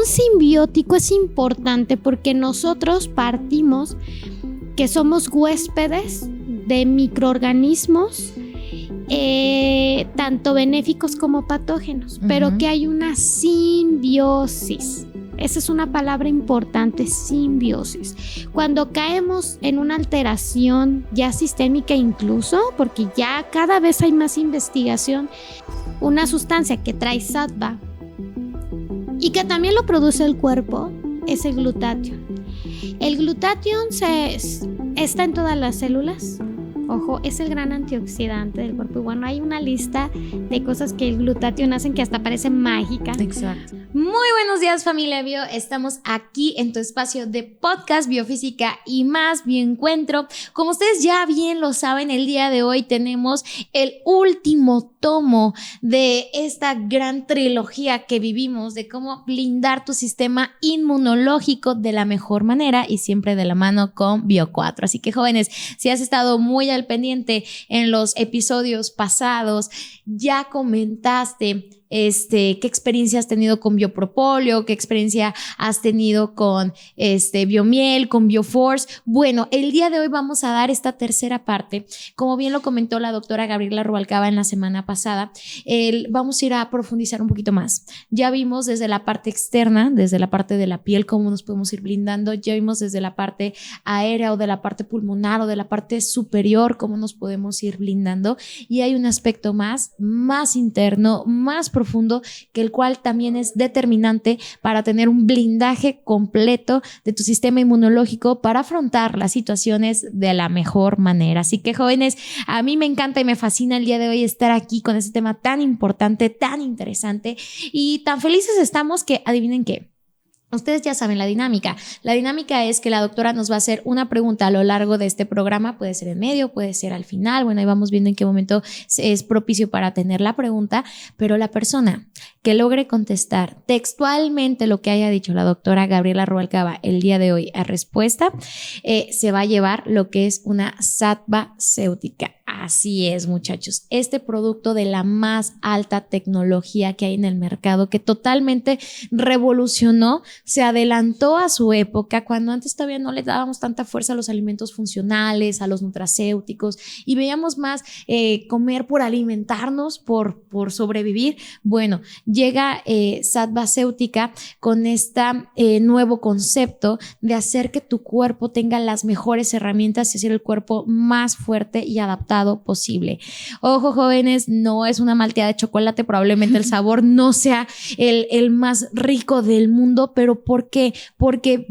simbiótico es importante porque nosotros partimos que somos huéspedes de microorganismos, tanto benéficos como patógenos, pero que hay una simbiosis. Esa es una palabra importante, simbiosis. Cuando caemos en una alteración ya sistémica incluso, porque ya cada vez hay más investigación, una sustancia que trae sattva y que también lo produce el cuerpo es el glutatión. El glutatión está en todas las células. Ojo, es el gran antioxidante del cuerpo. Y bueno, hay una lista de cosas que el glutatión hacen que hasta parece mágica. Exacto. Muy buenos días, familia Bio. Estamos aquí en tu espacio de podcast Biofísica y más Bioencuentro. Como ustedes ya bien lo saben, el día de hoy tenemos el último tomo de esta gran trilogía que vivimos de cómo blindar tu sistema inmunológico de la mejor manera y siempre de la mano con Bio4. Así que, jóvenes, si has estado muy al pendiente en los episodios pasados, ya comentaste qué experiencia has tenido con Biopropóleo, qué experiencia has tenido con Biomiel, con Bioforce. Bueno, el día de hoy vamos a dar esta tercera parte. Como bien lo comentó la doctora Gabriela Rubalcaba en la semana pasada, vamos a ir a profundizar un poquito más. Ya vimos desde la parte externa, desde la parte de la piel, cómo nos podemos ir blindando. Ya vimos desde la parte aérea o de la parte pulmonar o de la parte superior, cómo nos podemos ir blindando. Y hay un aspecto más interno, más profundo, que el cual también es determinante para tener un blindaje completo de tu sistema inmunológico para afrontar las situaciones de la mejor manera. Así que, jóvenes, a mí me encanta y me fascina el día de hoy estar aquí con este tema tan importante, tan interesante y tan felices estamos que adivinen qué. Ustedes ya saben la dinámica. La dinámica es que la doctora nos va a hacer una pregunta a lo largo de este programa. Puede ser en medio, puede ser al final. Bueno, ahí vamos viendo en qué momento es propicio para tener la pregunta. Pero la persona que logre contestar textualmente lo que haya dicho la doctora Gabriela Rubalcaba el día de hoy a respuesta, se va a llevar lo que es una satvacéutica. Así es, muchachos. Este producto de la más alta tecnología que hay en el mercado, que totalmente revolucionó, se adelantó a su época, cuando antes todavía no le dábamos tanta fuerza a los alimentos funcionales, a los nutracéuticos, y veíamos más comer por alimentarnos, por sobrevivir. Bueno, llega satvacéutica con este nuevo concepto de hacer que tu cuerpo tenga las mejores herramientas y hacer el cuerpo más fuerte y adaptado posible. Ojo, jóvenes, no es una malteada de chocolate, probablemente el sabor no sea el más rico del mundo, pero ¿por qué? Porque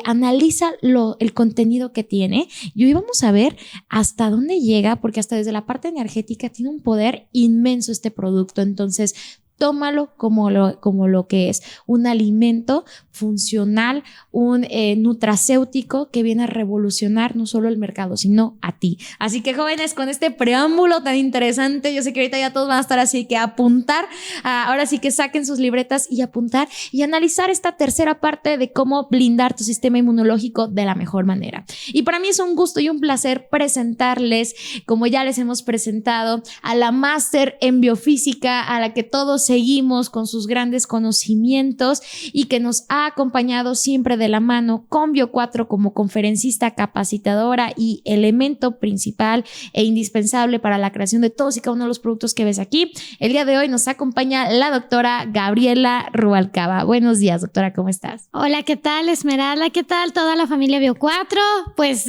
analiza el contenido que tiene y hoy vamos a ver hasta dónde llega, porque hasta desde la parte energética tiene un poder inmenso este producto. Entonces, tómalo como lo que es, un alimento funcional, un nutracéutico que viene a revolucionar no solo el mercado, sino a ti. Así que, jóvenes, con este preámbulo tan interesante, yo sé que ahorita ya todos van a estar así que apuntar, ahora sí que saquen sus libretas y apuntar y analizar esta tercera parte de cómo blindar tu sistema inmunológico de la mejor manera. Y para mí es un gusto y un placer presentarles, como ya les hemos presentado, a la máster en biofísica, a la que todos seguimos con sus grandes conocimientos y que nos ha acompañado siempre de la mano con Bio4 como conferencista, capacitadora y elemento principal e indispensable para la creación de todos y cada uno de los productos que ves aquí. El día de hoy nos acompaña la doctora Gabriela Rubalcaba. Buenos días, doctora, ¿cómo estás? Hola, ¿qué tal, Esmeralda? ¿Qué tal toda la familia Bio4? Pues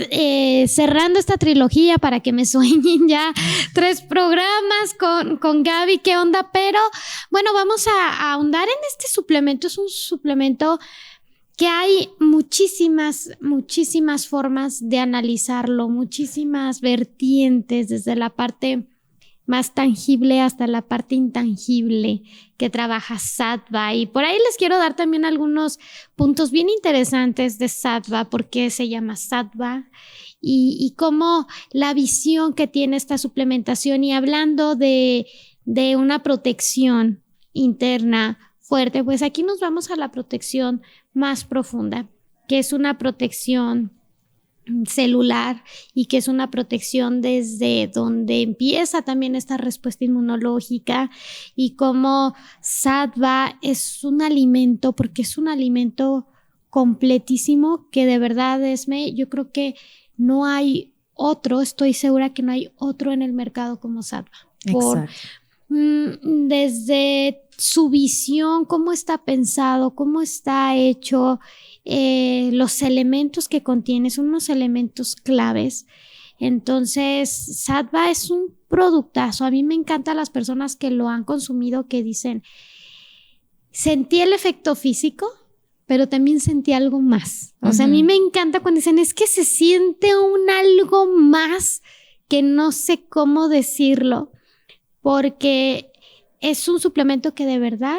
cerrando esta trilogía para que me sueñen ya 3 programas con Gaby, ¿qué onda? Pero bueno, vamos a ahondar en este suplemento. Es un suplemento que hay muchísimas formas de analizarlo, muchísimas vertientes, desde la parte más tangible hasta la parte intangible que trabaja sattva. Y por ahí les quiero dar también algunos puntos bien interesantes de sattva, por qué se llama sattva y cómo la visión que tiene esta suplementación. Y hablando de una protección interna fuerte, pues aquí nos vamos a la protección más profunda, que es una protección celular y que es una protección desde donde empieza también esta respuesta inmunológica, y como sattva es un alimento, porque es un alimento completísimo que de verdad, Esme, yo creo que no hay otro, estoy segura que no hay otro en el mercado como sattva. Exacto. Desde su visión, cómo está pensado, cómo está hecho, los elementos que contiene son unos elementos claves. Entonces, sattva es un productazo. A mí me encantan las personas que lo han consumido, que dicen, sentí el efecto físico, pero también sentí algo más. O sea, a mí me encanta cuando dicen, es que se siente un algo más que no sé cómo decirlo, porque es un suplemento que de verdad,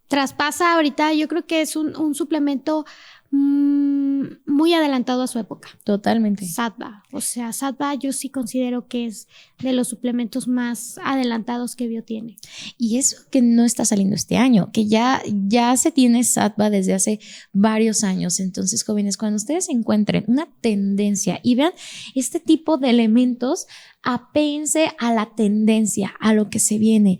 traspasa ahorita, yo creo que es un suplemento muy adelantado a su época. Totalmente. Sattva. O sea, sattva yo sí considero que es de los suplementos más adelantados que Bio tiene. Y eso que no está saliendo este año, que ya se tiene sattva desde hace varios años. Entonces, jóvenes, cuando ustedes encuentren una tendencia y vean este tipo de elementos, apéense a la tendencia, a lo que se viene.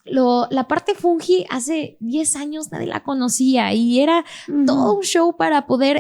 La parte fungi hace 10 años nadie la conocía y era todo un show para poder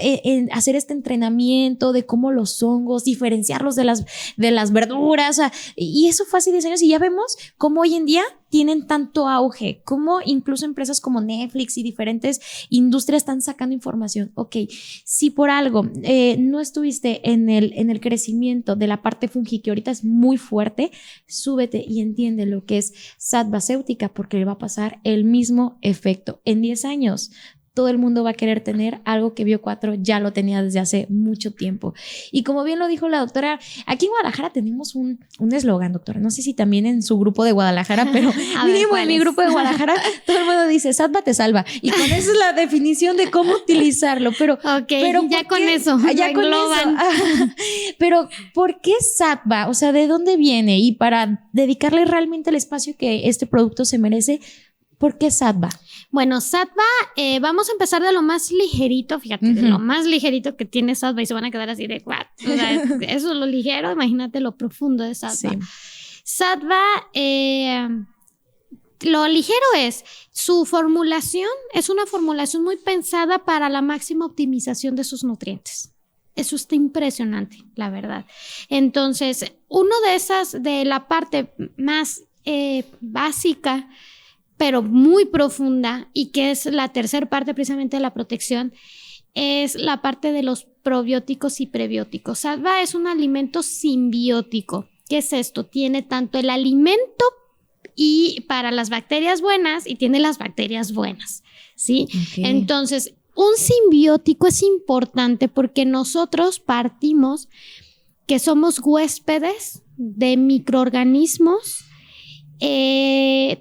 hacer este entrenamiento de cómo los hongos, diferenciarlos de las verduras. O sea, y eso fue hace 10 años y ya vemos cómo hoy en día tienen tanto auge, como incluso empresas como Netflix y diferentes industrias están sacando información. Ok, si por algo no estuviste en el crecimiento de la parte fungi, que ahorita es muy fuerte, súbete y entiende lo que es sattvacéutica, porque le va a pasar el mismo efecto. En 10 años todo el mundo va a querer tener algo que Bio 4 ya lo tenía desde hace mucho tiempo. Y como bien lo dijo la doctora, aquí en Guadalajara tenemos un eslogan, doctora. No sé si también en su grupo de Guadalajara, pero mínimo en mi grupo de Guadalajara todo el mundo dice, sattva te salva. Y con eso es la definición de cómo utilizarlo. Pero ya con eso. Ya con eso. Pero ¿por qué sattva? O sea, ¿de dónde viene? Y para dedicarle realmente el espacio que este producto se merece, ¿por qué sattva? Bueno, sattva, vamos a empezar de lo más ligerito, fíjate, de lo más ligerito que tiene sattva, y se van a quedar así de what. O sea, eso es lo ligero, imagínate lo profundo de sattva. Sí. Sattva, lo ligero es, su formulación es una formulación muy pensada para la máxima optimización de sus nutrientes. Eso está impresionante, la verdad. Entonces, de la parte más básica, pero muy profunda, y que es la tercera parte precisamente de la protección, es la parte de los probióticos y prebióticos. Sattva es un alimento simbiótico. ¿Qué es esto? Tiene tanto el alimento y para las bacterias buenas y tiene las bacterias buenas, ¿sí? Okay. Entonces, un simbiótico es importante porque nosotros partimos que somos huéspedes de microorganismos,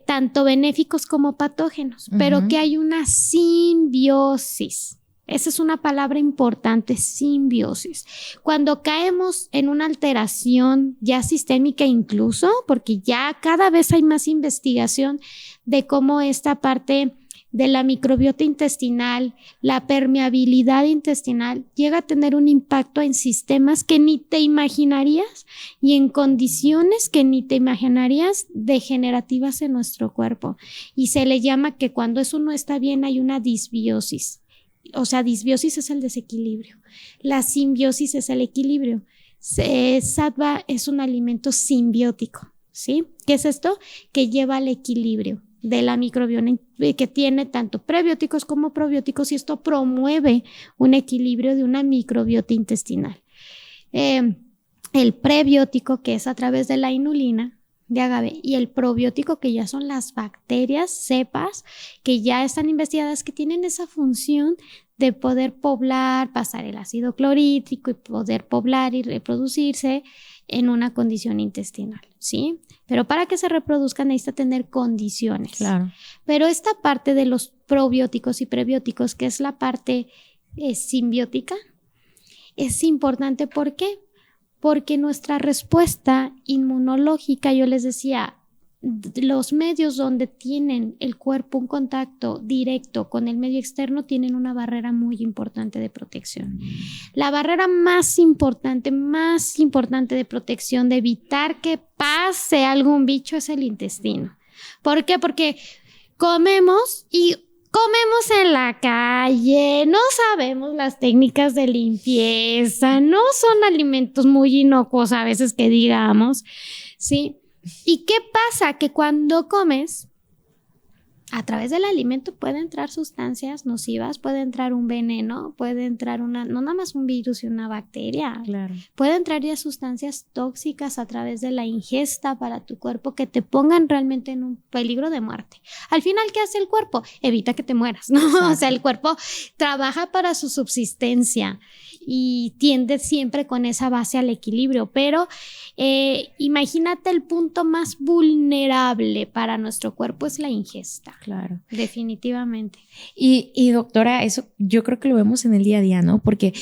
tanto benéficos como patógenos, pero que hay una simbiosis. Esa es una palabra importante, simbiosis. Cuando caemos en una alteración ya sistémica incluso, porque ya cada vez hay más investigación de cómo esta parte de la microbiota intestinal, la permeabilidad intestinal, llega a tener un impacto en sistemas que ni te imaginarías y en condiciones que ni te imaginarías degenerativas en nuestro cuerpo. Y se le llama que cuando eso no está bien hay una disbiosis. O sea, disbiosis es el desequilibrio. La simbiosis es el equilibrio. Sattva es un alimento simbiótico, ¿sí? ¿Qué es esto? Que lleva al equilibrio de la microbiota, que tiene tanto prebióticos como probióticos, y esto promueve un equilibrio de una microbiota intestinal. El prebiótico, que es a través de la inulina de agave, y el probiótico, que ya son las bacterias, cepas, que ya están investigadas, que tienen esa función de poder poblar, pasar el ácido clorhídrico y poder poblar y reproducirse en una condición intestinal, ¿sí? Pero para que se reproduzcan necesita tener condiciones. Claro. Pero esta parte de los probióticos y prebióticos, que es la parte simbiótica, es importante. ¿Por qué? Porque nuestra respuesta inmunológica, yo les decía, los medios donde tienen el cuerpo un contacto directo con el medio externo tienen una barrera muy importante de protección. La barrera más importante de protección, de evitar que pase algún bicho, es el intestino. ¿Por qué? Porque comemos en la calle, no sabemos las técnicas de limpieza, no son alimentos muy inocuos a veces que digamos, ¿sí? ¿Y qué pasa? Que cuando comes, a través del alimento puede entrar sustancias nocivas, puede entrar un veneno, puede entrar no nada más un virus y una bacteria. Claro. Puede entrar ya sustancias tóxicas a través de la ingesta para tu cuerpo que te pongan realmente en un peligro de muerte. Al final, ¿qué hace el cuerpo? Evita que te mueras, ¿no? Exacto. O sea, el cuerpo trabaja para su subsistencia y tiende siempre con esa base al equilibrio, pero imagínate, el punto más vulnerable para nuestro cuerpo es la ingesta. Claro. Definitivamente. Y doctora, eso yo creo que lo vemos en el día a día, ¿no? Porque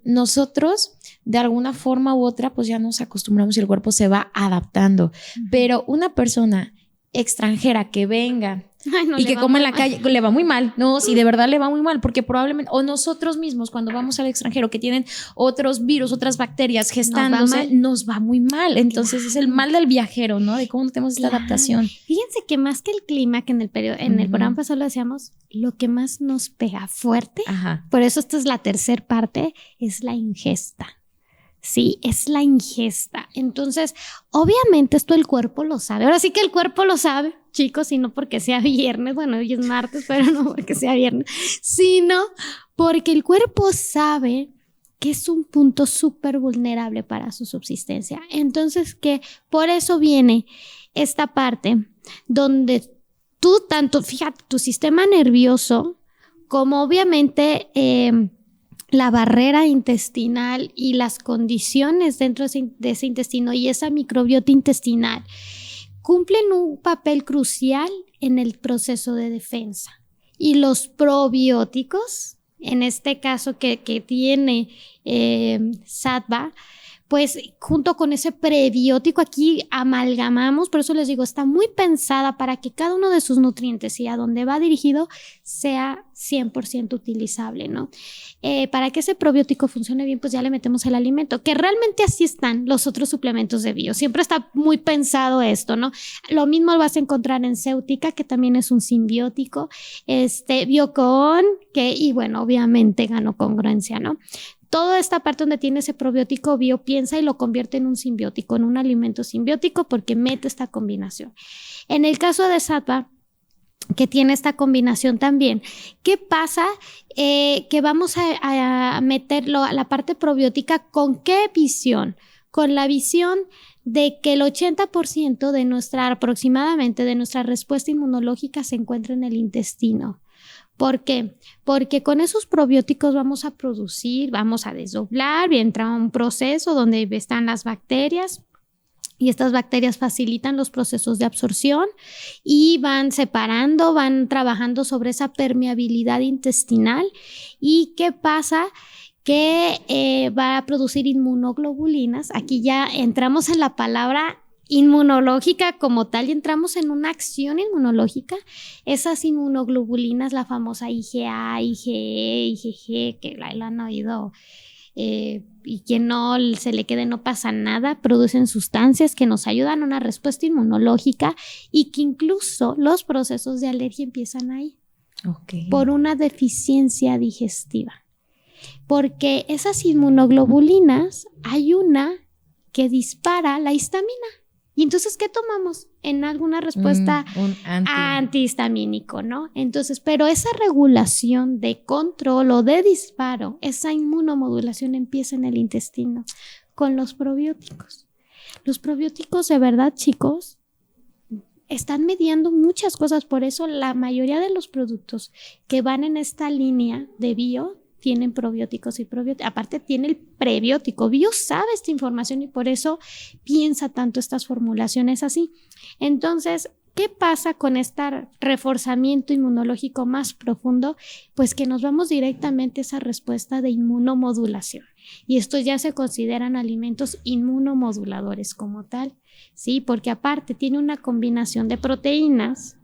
nosotros de alguna forma u otra pues ya nos acostumbramos y el cuerpo se va adaptando. Pero una persona extranjera que venga y que coma en la calle, le va muy mal. No, sí, de verdad le va muy mal, porque probablemente, o nosotros mismos cuando vamos al extranjero que tienen otros virus, otras bacterias gestándose, nos va muy mal. Entonces es el mal del viajero, ¿no? De cómo no tenemos esta adaptación. Fíjense que más que el clima, que en el programa pasado lo decíamos, lo que más nos pega fuerte, por eso esta es la tercera parte, es la ingesta. Sí, es la ingesta. Entonces, obviamente esto el cuerpo lo sabe. Ahora sí que el cuerpo lo sabe, chicos, y no porque sea viernes, bueno, hoy es martes, pero no porque sea viernes, sino porque el cuerpo sabe que es un punto súper vulnerable para su subsistencia. Entonces, que por eso viene esta parte donde tú tanto, fíjate, tu sistema nervioso, como obviamente la barrera intestinal y las condiciones dentro de ese intestino y esa microbiota intestinal cumplen un papel crucial en el proceso de defensa. Y los probióticos, en este caso que tiene Sattva, pues junto con ese prebiótico aquí amalgamamos, por eso les digo, está muy pensada para que cada uno de sus nutrientes y a donde va dirigido sea 100% utilizable, ¿no? Para que ese probiótico funcione bien, pues ya le metemos el alimento, que realmente así están los otros suplementos de bio. Siempre está muy pensado esto, ¿no? Lo mismo lo vas a encontrar en Ceutica, que también es un simbiótico, Biocoon, y bueno, obviamente ganó congruencia, ¿no? Toda esta parte donde tiene ese probiótico bio piensa y lo convierte en un simbiótico, en un alimento simbiótico, porque mete esta combinación. En el caso de Sattva, que tiene esta combinación también, ¿qué pasa? Que vamos a meterlo a la parte probiótica, ¿con qué visión? Con la visión de que el 80% de aproximadamente de nuestra respuesta inmunológica se encuentra en el intestino. ¿Por qué? Porque con esos probióticos vamos a producir, vamos a desdoblar, entra un proceso donde están las bacterias y estas bacterias facilitan los procesos de absorción y van separando, van trabajando sobre esa permeabilidad intestinal. ¿Y qué pasa? Que va a producir inmunoglobulinas. Aquí ya entramos en la palabra inmunológica como tal y entramos en una acción inmunológica. Esas inmunoglobulinas, la famosa IgA, IgE, IgG, que la han oído, y quien no se le quede no pasa nada, producen sustancias que nos ayudan a una respuesta inmunológica y que incluso los procesos de alergia empiezan ahí, por una deficiencia digestiva. Porque esas inmunoglobulinas, hay una que dispara la histamina. Y entonces, ¿qué tomamos? En alguna respuesta antihistamínico, ¿no? Entonces, pero esa regulación de control o de disparo, esa inmunomodulación empieza en el intestino con los probióticos. Los probióticos, de verdad, chicos, están mediando muchas cosas. Por eso la mayoría de los productos que van en esta línea de bio tienen probióticos y probióticos. Aparte tiene el prebiótico. Bio sabe esta información y por eso piensa tanto estas formulaciones así. Entonces, ¿qué pasa con este reforzamiento inmunológico más profundo? Pues que nos vamos directamente a esa respuesta de inmunomodulación. Y estos ya se consideran alimentos inmunomoduladores como tal, ¿sí? Porque aparte tiene una combinación de proteínas,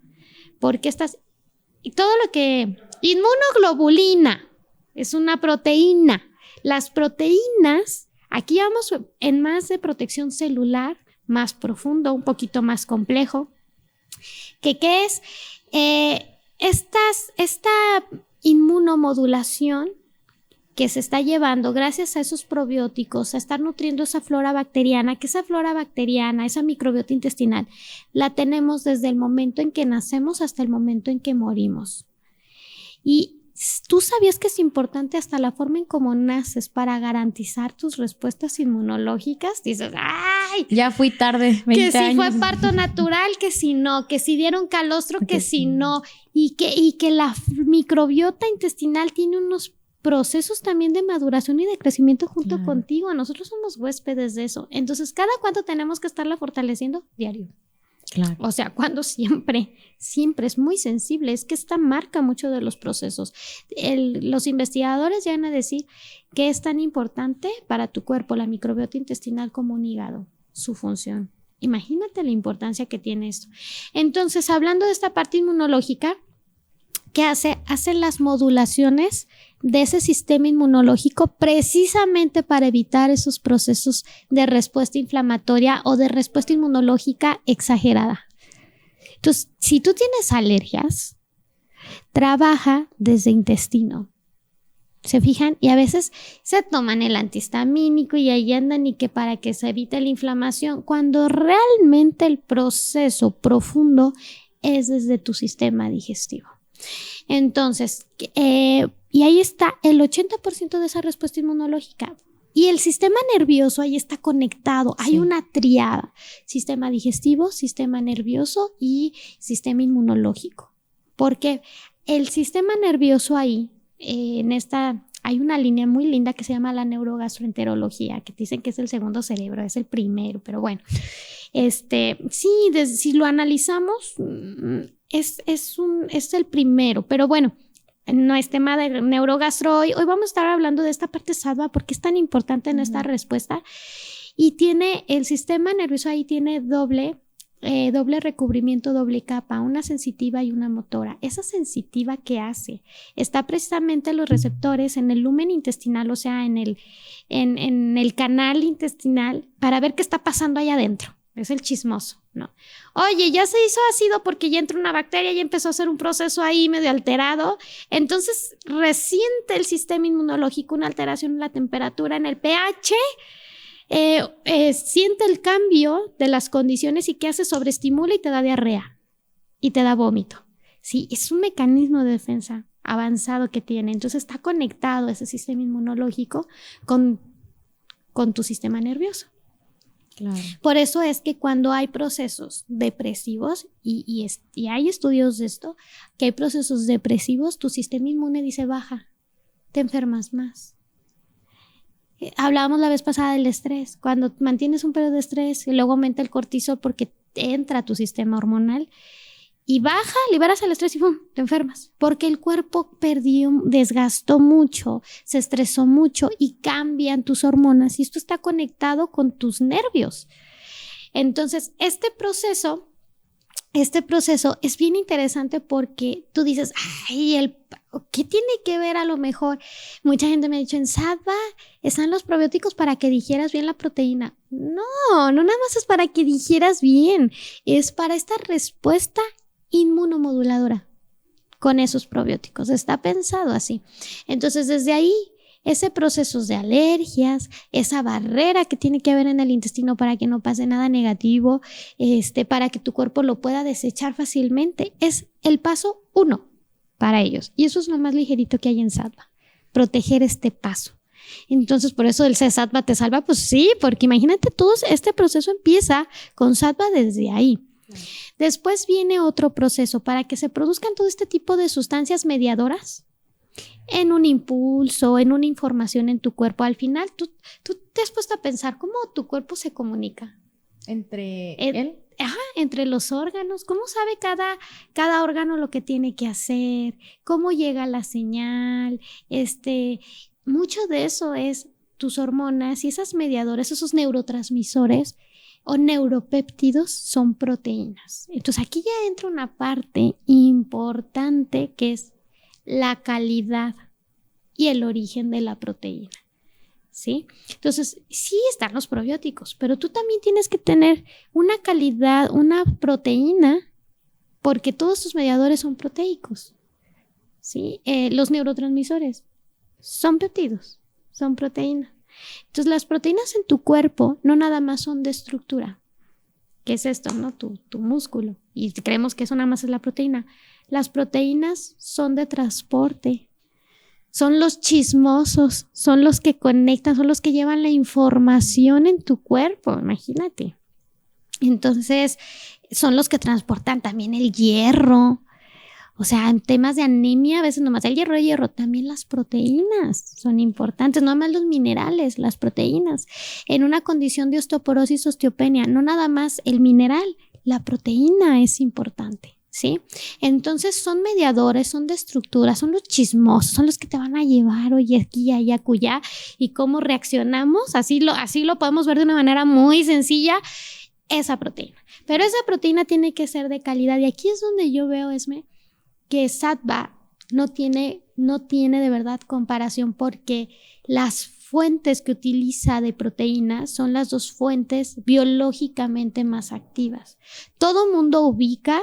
porque todo lo que... Inmunoglobulina es una proteína. Las proteínas, aquí vamos en más de protección celular, más profundo, un poquito más complejo. ¿Qué es? Esta inmunomodulación que se está llevando gracias a esos probióticos, a estar nutriendo esa flora bacteriana, que esa flora bacteriana, esa microbiota intestinal, la tenemos desde el momento en que nacemos hasta el momento en que morimos. Y ¿tú sabías que es importante hasta la forma en cómo naces para garantizar tus respuestas inmunológicas? Dices, ¡ay! Ya fui tarde, 20 que si años. fue parto natural, que si no, que si dieron calostro, que si no, y que la microbiota intestinal tiene unos procesos también de maduración y de crecimiento junto contigo. Nosotros somos huéspedes de eso. Entonces, ¿cada cuánto tenemos que estarla fortaleciendo? Diario. Claro. O sea, cuando siempre es muy sensible, es que esta marca mucho de los procesos. Los investigadores llegan a decir que es tan importante para tu cuerpo la microbiota intestinal como un hígado, su función. Imagínate la importancia que tiene esto. Entonces, hablando de esta parte inmunológica, ¿qué hace? Hace las modulaciones de ese sistema inmunológico precisamente para evitar esos procesos de respuesta inflamatoria o de respuesta inmunológica exagerada. Entonces, si tú tienes alergias, trabaja desde intestino. ¿Se fijan? Y a veces se toman el antihistamínico y ahí andan y que para que se evite la inflamación, cuando realmente el proceso profundo es desde tu sistema digestivo. Entonces, y ahí está el 80% de esa respuesta inmunológica. Y el sistema nervioso ahí está conectado. Sí. Hay una triada: sistema digestivo, sistema nervioso y sistema inmunológico. Porque el sistema nervioso ahí, hay una línea muy linda que se llama la neurogastroenterología, que dicen que es el segundo cerebro, es el primero, pero bueno. Si lo analizamos, es el primero, pero bueno, no es tema de neurogastro hoy vamos a estar hablando de esta parte sattva porque es tan importante en esta respuesta. Y tiene el sistema nervioso ahí, tiene doble recubrimiento, doble capa, una sensitiva y una motora. Esa sensitiva, ¿qué hace? Está precisamente los receptores en el lumen intestinal, o sea, en el canal intestinal, para ver qué está pasando ahí adentro. Es el chismoso, ¿no? Oye, ya se hizo ácido porque ya entró una bacteria y empezó a hacer un proceso ahí medio alterado. Entonces, resiente el sistema inmunológico una alteración en la temperatura, en el pH, siente el cambio de las condiciones y ¿qué hace? Sobreestimula y te da diarrea y te da vómito. Sí, es un mecanismo de defensa avanzado que tiene. Entonces, está conectado ese sistema inmunológico con tu sistema nervioso. Claro. Por eso es que cuando hay procesos depresivos, y hay estudios de esto, que hay procesos depresivos, tu sistema inmune dice baja, te enfermas más. Hablábamos la vez pasada del estrés. Cuando mantienes un periodo de estrés y luego aumenta el cortisol porque entra a tu sistema hormonal y baja, liberas el estrés y ¡pum!, te enfermas. Porque el cuerpo desgastó mucho, se estresó mucho y cambian tus hormonas y esto está conectado con tus nervios. Entonces, este proceso es bien interesante porque tú dices, ay, ¿qué tiene que ver? A lo mejor mucha gente me ha dicho, en sattva están los probióticos para que digieras bien la proteína. No nada más es para que digieras bien, es para esta respuesta inmunomoduladora con esos probióticos. Está pensado así. Entonces, desde ahí, ese proceso de alergias, esa barrera que tiene que haber en el intestino para que no pase nada negativo, para que tu cuerpo lo pueda desechar fácilmente, es el paso 1 para ellos. Y eso es lo más ligerito que hay en sattva, proteger este paso. Entonces, por eso el sattva te salva, pues sí, porque imagínate, todo este proceso empieza con sattva desde ahí. Después viene otro proceso para que se produzcan todo este tipo de sustancias mediadoras en un impulso, en una información en tu cuerpo. Al final, tú te has puesto a pensar cómo tu cuerpo se comunica. ¿Entre él? entre los órganos. ¿Cómo sabe cada órgano lo que tiene que hacer? ¿Cómo llega la señal? Mucho de eso es tus hormonas y esas mediadores, esos neurotransmisores o neuropéptidos son proteínas. Entonces aquí ya entra una parte importante que es la calidad y el origen de la proteína, ¿sí? Entonces, sí están los probióticos, pero tú también tienes que tener una calidad, una proteína, porque todos tus mediadores son proteicos, ¿sí? Los neurotransmisores son péptidos, son proteínas. Entonces, las proteínas en tu cuerpo no nada más son de estructura. ¿Qué es esto, no? Tu músculo. Y creemos que eso nada más es la proteína. Las proteínas son de transporte. Son los chismosos, son los que conectan, son los que llevan la información en tu cuerpo, imagínate. Entonces, son los que transportan también el hierro. O sea, en temas de anemia, a veces nomás el hierro, también las proteínas son importantes, no más los minerales, las proteínas. En una condición de osteoporosis, osteopenia, no nada más el mineral, la proteína es importante, ¿sí? Entonces son mediadores, son de estructura, son los chismosos, son los que te van a llevar, oye, aquí, allá, acullá, y cómo reaccionamos, así lo podemos ver de una manera muy sencilla, esa proteína. Pero esa proteína tiene que ser de calidad, y aquí es donde yo veo, Esme, que Sattva no tiene de verdad comparación, porque las fuentes que utiliza de proteínas son las dos fuentes biológicamente más activas. Todo mundo ubica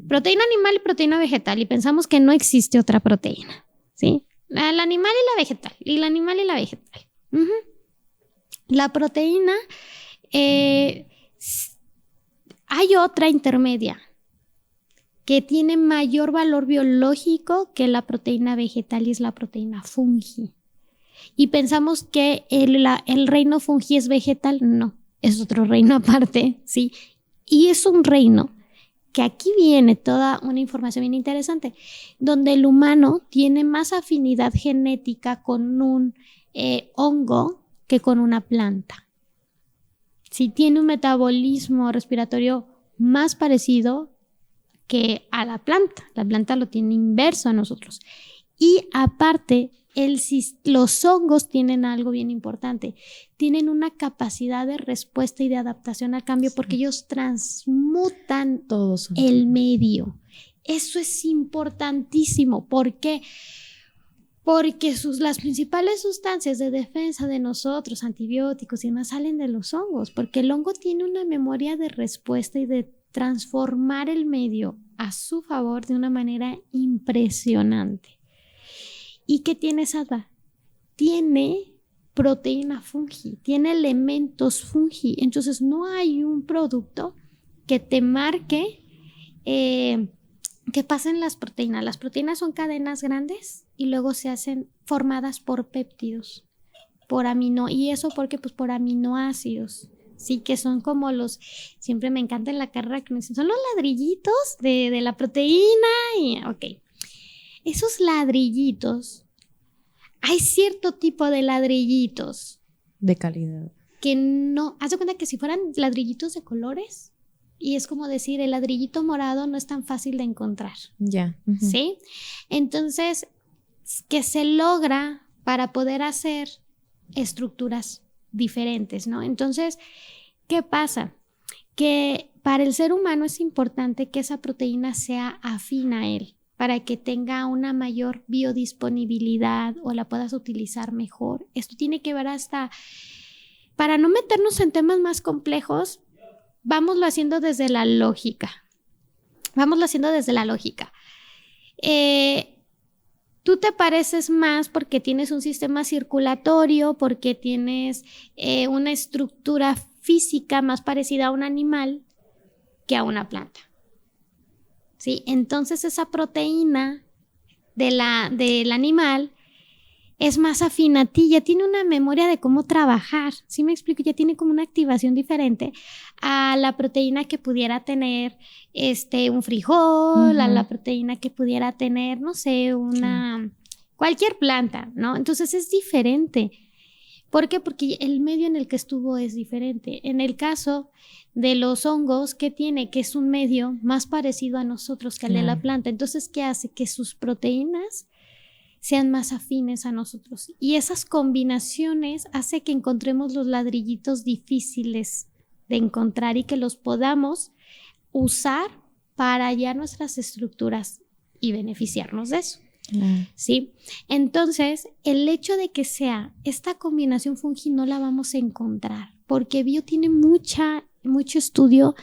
proteína animal y proteína vegetal y pensamos que no existe otra proteína, ¿sí? El animal y la vegetal, y la animal y la vegetal. La proteína, hay otra intermedia que tiene mayor valor biológico que la proteína vegetal y es la proteína fungi. Y pensamos que el reino fungi es vegetal. No, es otro reino aparte, ¿sí? Y es un reino que aquí viene toda una información bien interesante, donde el humano tiene más afinidad genética con un hongo que con una planta. Sí, tiene un metabolismo respiratorio más parecido que a la planta lo tiene inverso a nosotros. Y aparte, los hongos tienen algo bien importante, tienen una capacidad de respuesta y de adaptación al cambio, porque ellos transmutan el medio. Eso es importantísimo. ¿Por qué? Porque las principales sustancias de defensa de nosotros, antibióticos y demás, salen de los hongos, porque el hongo tiene una memoria de respuesta y de transformar el medio a su favor de una manera impresionante. ¿Y qué tiene Sattva? Tiene proteína fungi, tiene elementos fungi. Entonces no hay un producto que te marque que pasen las proteínas. Las proteínas son cadenas grandes y luego se hacen formadas por péptidos, y eso porque pues por aminoácidos. Sí, que son como siempre me encanta en la carrera que me dicen, son los ladrillitos de la proteína. Y ok, esos ladrillitos, hay cierto tipo de ladrillitos de calidad que no, haz de cuenta que si fueran ladrillitos de colores, y es como decir, el ladrillito morado no es tan fácil de encontrar. Ya. ¿Sí? Entonces, que se logra para poder hacer estructuras diferentes, ¿no? Entonces, ¿qué pasa? Que para el ser humano es importante que esa proteína sea afín a él, para que tenga una mayor biodisponibilidad o la puedas utilizar mejor. Esto tiene que ver para no meternos en temas más complejos, vámoslo haciendo desde la lógica. Tú te pareces más porque tienes un sistema circulatorio, porque tienes una estructura física más parecida a un animal que a una planta. ¿Sí? Entonces esa proteína del animal es más afín a ti, ya tiene una memoria de cómo trabajar, ¿sí me explico? Ya tiene como una activación diferente a la proteína que pudiera tener un frijol, a la proteína que pudiera tener, no sé, cualquier planta, ¿no? Entonces es diferente. ¿Por qué? Porque el medio en el que estuvo es diferente. En el caso de los hongos, ¿qué tiene? Que es un medio más parecido a nosotros que al de la planta. Entonces, ¿qué hace? Que sus proteínas sean más afines a nosotros. Y esas combinaciones hace que encontremos los ladrillitos difíciles de encontrar y que los podamos usar para hallar nuestras estructuras y beneficiarnos de eso. ¿Sí? Entonces, el hecho de que sea esta combinación fungi no la vamos a encontrar, porque bio tiene mucho estudio,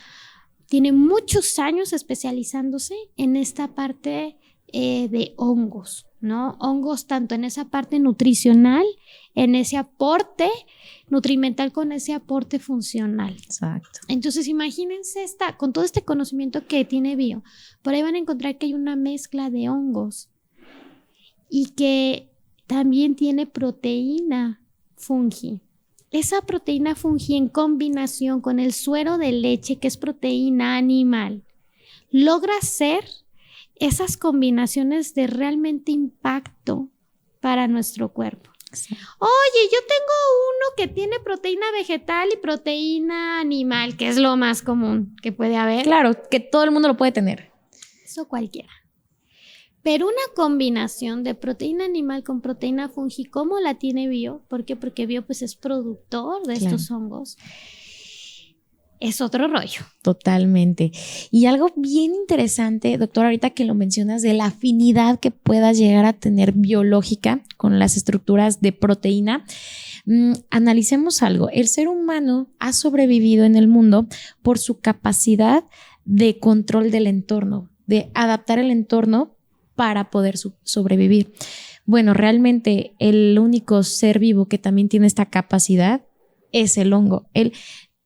tiene muchos años especializándose en esta parte de hongos, ¿no? Hongos tanto en esa parte nutricional, en ese aporte nutrimental con ese aporte funcional. Exacto. Entonces, imagínense con todo este conocimiento que tiene bio, por ahí van a encontrar que hay una mezcla de hongos y que también tiene proteína fungi. Esa proteína fungi en combinación con el suero de leche, que es proteína animal, logra hacer esas combinaciones de realmente impacto para nuestro cuerpo. Sí. Oye, yo tengo uno que tiene proteína vegetal y proteína animal, que es lo más común que puede haber. Claro, que todo el mundo lo puede tener. Eso cualquiera. Pero una combinación de proteína animal con proteína fungi, ¿cómo la tiene bio? ¿Por qué? Porque bio pues es productor de estos hongos. Es otro rollo. Totalmente. Y algo bien interesante, doctor, ahorita que lo mencionas, de la afinidad que puedas llegar a tener biológica con las estructuras de proteína. Analicemos algo. El ser humano ha sobrevivido en el mundo por su capacidad de control del entorno, de adaptar el entorno para poder sobrevivir. Bueno, realmente el único ser vivo que también tiene esta capacidad es el hongo. Él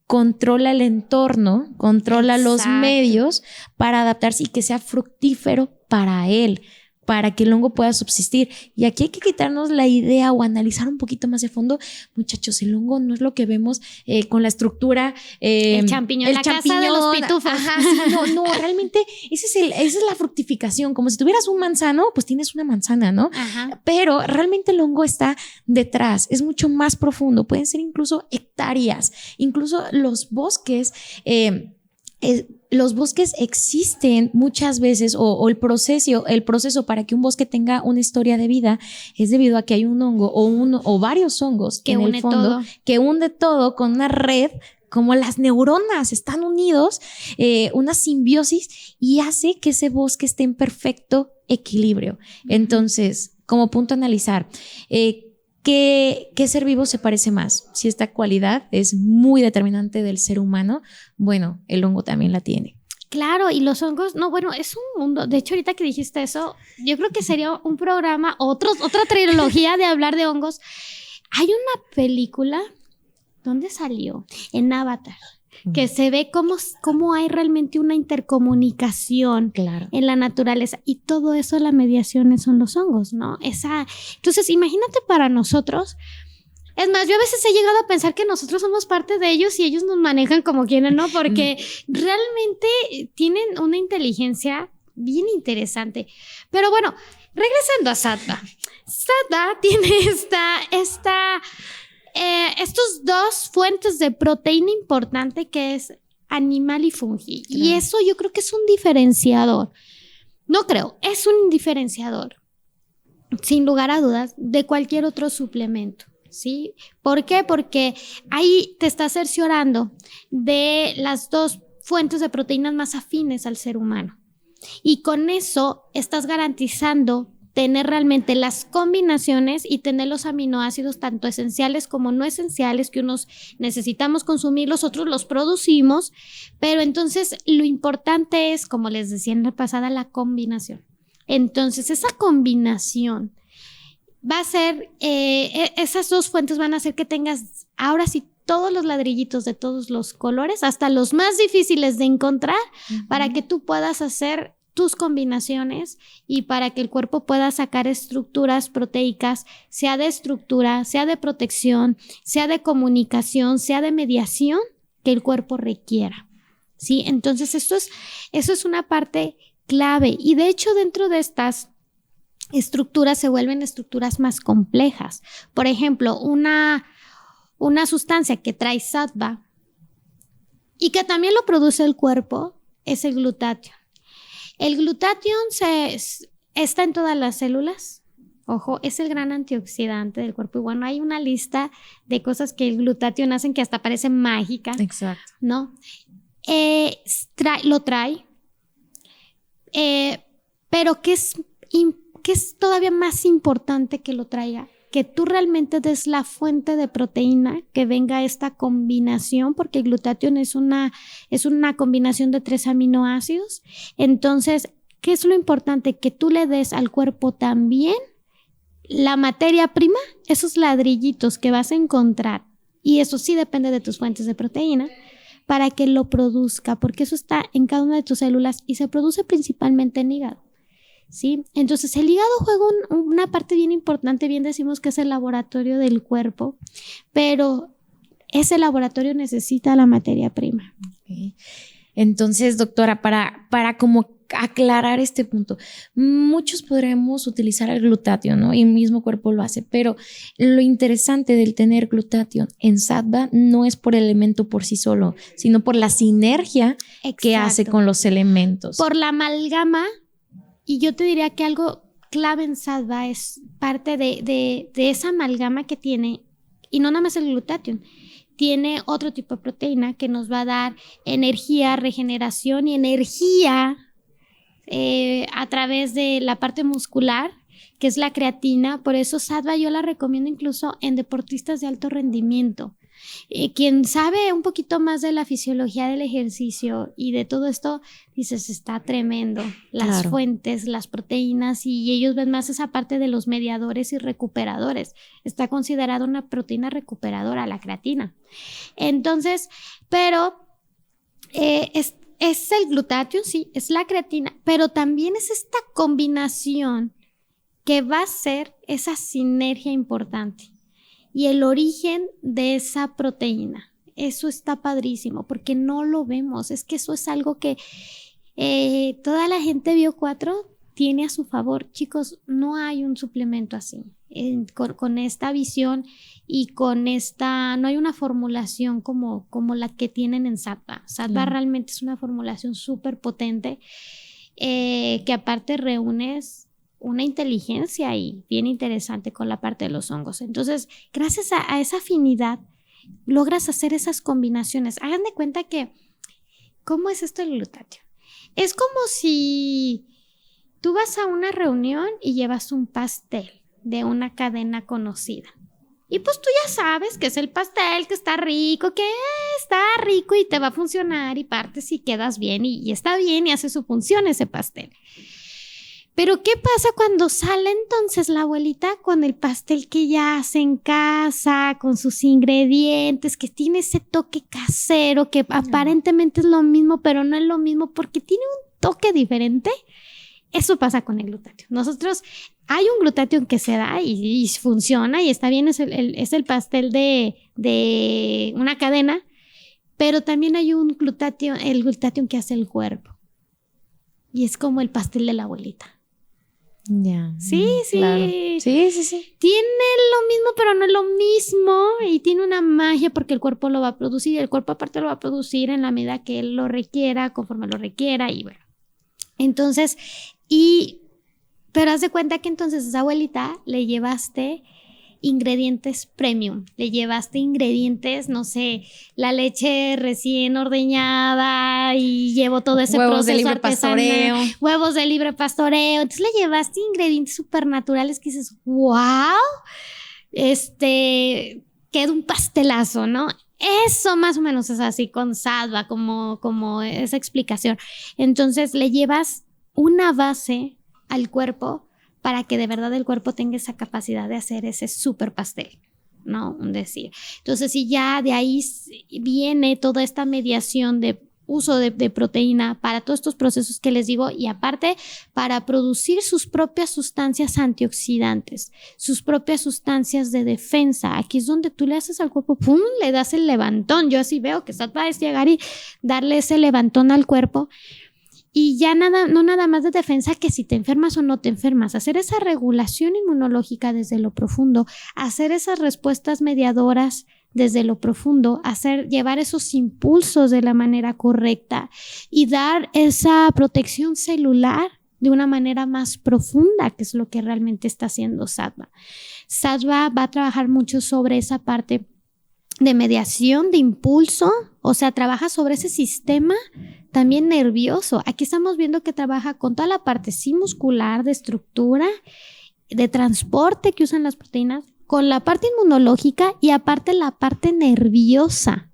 controla el entorno, controla los medios para adaptarse y que sea fructífero para él, para que el hongo pueda subsistir. Y aquí hay que quitarnos la idea o analizar un poquito más de fondo. Muchachos, el hongo no es lo que vemos con la estructura. El champiñón, la casa de los pitufos. Ajá, sí, no, realmente esa es la fructificación. Como si tuvieras un manzano, pues tienes una manzana, ¿no? Ajá. Pero realmente el hongo está detrás, es mucho más profundo. Pueden ser incluso hectáreas, incluso los bosques. Los bosques existen muchas veces o el proceso para que un bosque tenga una historia de vida es debido a que hay un hongo o varios hongos que en el fondo todo. Que une todo con una red, como las neuronas están unidos, una simbiosis y hace que ese bosque esté en perfecto equilibrio. Entonces, como punto a analizar, ¿Qué ser vivo se parece más? Si esta cualidad es muy determinante del ser humano, bueno, el hongo también la tiene. Claro, y los hongos, no, bueno, es un mundo. De hecho, ahorita que dijiste eso, yo creo que sería un programa, otra trilogía de hablar de hongos. Hay una película, ¿dónde salió? En Avatar. Que se ve cómo hay realmente una intercomunicación en la naturaleza y todo eso, la mediación son los hongos, ¿no? Entonces, imagínate para nosotros, es más, yo a veces he llegado a pensar que nosotros somos parte de ellos y ellos nos manejan como quieren, ¿no? Porque realmente tienen una inteligencia bien interesante. Pero bueno, regresando a Sattva. Sattva tiene estos dos fuentes de proteína importante que es animal y fungi. Claro. Y eso yo creo que es un diferenciador. Es un diferenciador, sin lugar a dudas, de cualquier otro suplemento, ¿sí? ¿Por qué? Porque ahí te estás cerciorando de las dos fuentes de proteínas más afines al ser humano. Y con eso estás garantizando tener realmente las combinaciones y tener los aminoácidos tanto esenciales como no esenciales que unos necesitamos consumir, los otros los producimos, pero entonces lo importante es, como les decía en la pasada, la combinación. Entonces esa combinación va a ser, esas dos fuentes van a hacer que tengas ahora sí todos los ladrillitos de todos los colores, hasta los más difíciles de encontrar, para que tú puedas hacer tus combinaciones y para que el cuerpo pueda sacar estructuras proteicas, sea de estructura, sea de protección, sea de comunicación, sea de mediación que el cuerpo requiera, ¿sí? Entonces eso es una parte clave y de hecho dentro de estas estructuras se vuelven estructuras más complejas. Por ejemplo, una una sustancia que trae sattva y que también lo produce el cuerpo, es el glutatión. El glutatión está en todas las células. Ojo, es el gran antioxidante del cuerpo. Y bueno, hay una lista de cosas que el glutatión hacen que hasta parece mágica. Exacto. ¿No? Lo trae. Pero ¿qué es todavía más importante que lo traiga? Que tú realmente des la fuente de proteína, que venga esta combinación, porque el glutatión es una combinación de 3 aminoácidos. Entonces, ¿qué es lo importante? Que tú le des al cuerpo también la materia prima, esos ladrillitos que vas a encontrar, y eso sí depende de tus fuentes de proteína, para que lo produzca, porque eso está en cada una de tus células y se produce principalmente en hígado. ¿Sí? Entonces el hígado juega una parte bien importante, bien decimos que es el laboratorio del cuerpo, pero ese laboratorio necesita la materia prima. Okay. Entonces, doctora, para como aclarar este punto, muchos podremos utilizar el glutatión, ¿no? Y el mismo cuerpo lo hace, pero lo interesante del tener glutatión en sattva no es por el elemento por sí solo, sino por la sinergia que hace con los elementos. Por la amalgama. Y yo te diría que algo clave en sattva es parte de esa amalgama que tiene, y no nada más el glutatión, tiene otro tipo de proteína que nos va a dar energía, regeneración y energía a través de la parte muscular, que es la creatina. Por eso sattva yo la recomiendo incluso en deportistas de alto rendimiento. Quien sabe un poquito más de la fisiología del ejercicio y de todo esto, dices, está tremendo. Las fuentes, las proteínas, y ellos ven más esa parte de los mediadores y recuperadores. Está considerada una proteína recuperadora, la creatina. Entonces, pero es el glutatión, sí, es la creatina, pero también es esta combinación que va a ser esa sinergia importante. Y el origen de esa proteína, eso está padrísimo porque no lo vemos. Es que eso es algo que toda la gente Bio4 tiene a su favor. Chicos, no hay un suplemento así, con esta visión y con esta, no hay una formulación como la que tienen en sattva. Sattva realmente es una formulación súper potente que aparte reúnes una inteligencia y bien interesante con la parte de los hongos. Entonces, gracias a esa afinidad, logras hacer esas combinaciones. Hagan de cuenta que, ¿cómo es esto del glutatión? Es como si tú vas a una reunión y llevas un pastel de una cadena conocida. Y pues tú ya sabes que es el pastel, que está rico y te va a funcionar y partes y quedas bien y está bien y hace su función ese pastel. Pero ¿qué pasa cuando sale entonces la abuelita con el pastel que ya hace en casa, con sus ingredientes, que tiene ese toque casero, que aparentemente es lo mismo, pero no es lo mismo porque tiene un toque diferente? Eso pasa con el glutatión. Nosotros, hay un glutatión que se da y funciona y está bien, es el pastel de una cadena, pero también hay un glutatión, el glutatión que hace el cuerpo. Y es como el pastel de la abuelita. Ya. Sí. Claro. Sí. Tiene lo mismo, pero no es lo mismo. Y tiene una magia porque el cuerpo lo va a producir. El cuerpo aparte lo va a producir en la medida que él lo requiera, conforme lo requiera. Y bueno. Entonces, pero haz de cuenta que entonces a esa abuelita le llevaste ingredientes premium, le llevaste ingredientes, no sé, la leche recién ordeñada y llevó todo ese huevos proceso de libre artesanal, pastoreo. Huevos de libre pastoreo, entonces le llevaste ingredientes supernaturales que dices, wow, queda un pastelazo, ¿no? Eso más o menos es así con sattva, como esa explicación. Entonces le llevas una base al cuerpo para que de verdad el cuerpo tenga esa capacidad de hacer ese súper pastel, ¿no? Decir. Entonces, si ya de ahí viene toda esta mediación de uso de proteína para todos estos procesos que les digo, y aparte para producir sus propias sustancias antioxidantes, sus propias sustancias de defensa. Aquí es donde tú le haces al cuerpo, ¡pum!, le das el levantón. Yo así veo que sattva es llegar y darle ese levantón al cuerpo. Y ya no nada más de defensa que si te enfermas o no te enfermas, hacer esa regulación inmunológica desde lo profundo, hacer esas respuestas mediadoras desde lo profundo, llevar esos impulsos de la manera correcta y dar esa protección celular de una manera más profunda, que es lo que realmente está haciendo Sattva. Sattva va a trabajar mucho sobre esa parte de mediación, de impulso, o sea, trabaja sobre ese sistema también nervioso. Aquí estamos viendo que trabaja con toda la parte sí muscular, de estructura, de transporte que usan las proteínas, con la parte inmunológica y aparte la parte nerviosa.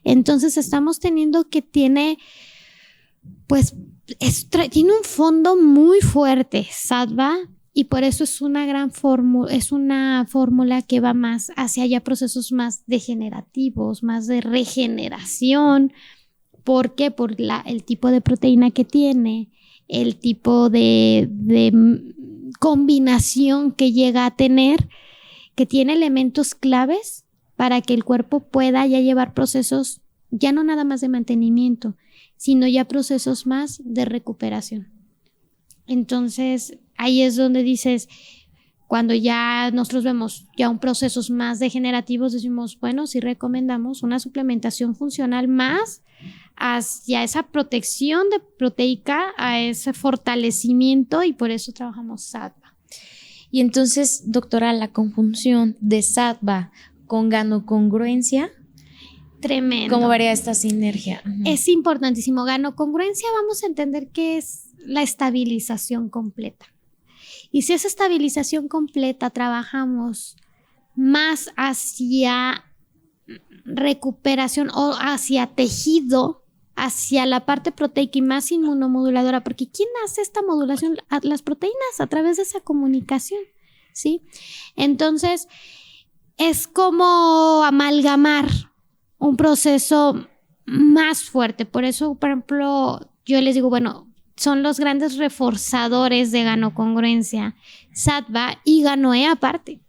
Entonces estamos teniendo que tiene un fondo muy fuerte, Sattva, y por eso es una gran fórmula que va más hacia allá procesos más degenerativos, más de regeneración. ¿Por qué? Por el tipo de proteína que tiene, el tipo de combinación que llega a tener, que tiene elementos claves para que el cuerpo pueda ya llevar procesos, ya no nada más de mantenimiento, sino ya procesos más de recuperación. Entonces, ahí es donde dices, cuando ya nosotros vemos ya un procesos más degenerativos, decimos, bueno, sí recomendamos una suplementación funcional más hacia esa protección de proteica, a ese fortalecimiento, y por eso trabajamos Sattva. Y entonces, doctora, la conjunción de Sattva con ganocongruencia, tremendo. ¿Cómo varía esta sinergia? Es importantísimo. Ganocongruencia, vamos a entender que es la estabilización completa. Y si esa estabilización completa trabajamos más hacia recuperación o hacia tejido, hacia la parte proteica y más inmunomoduladora, porque ¿quién hace esta modulación? Las proteínas, a través de esa comunicación, ¿sí? Entonces, es como amalgamar un proceso más fuerte. Por eso, por ejemplo, yo les digo, bueno, son los grandes reforzadores de ganocongruencia, Sattva y Ganoe aparte.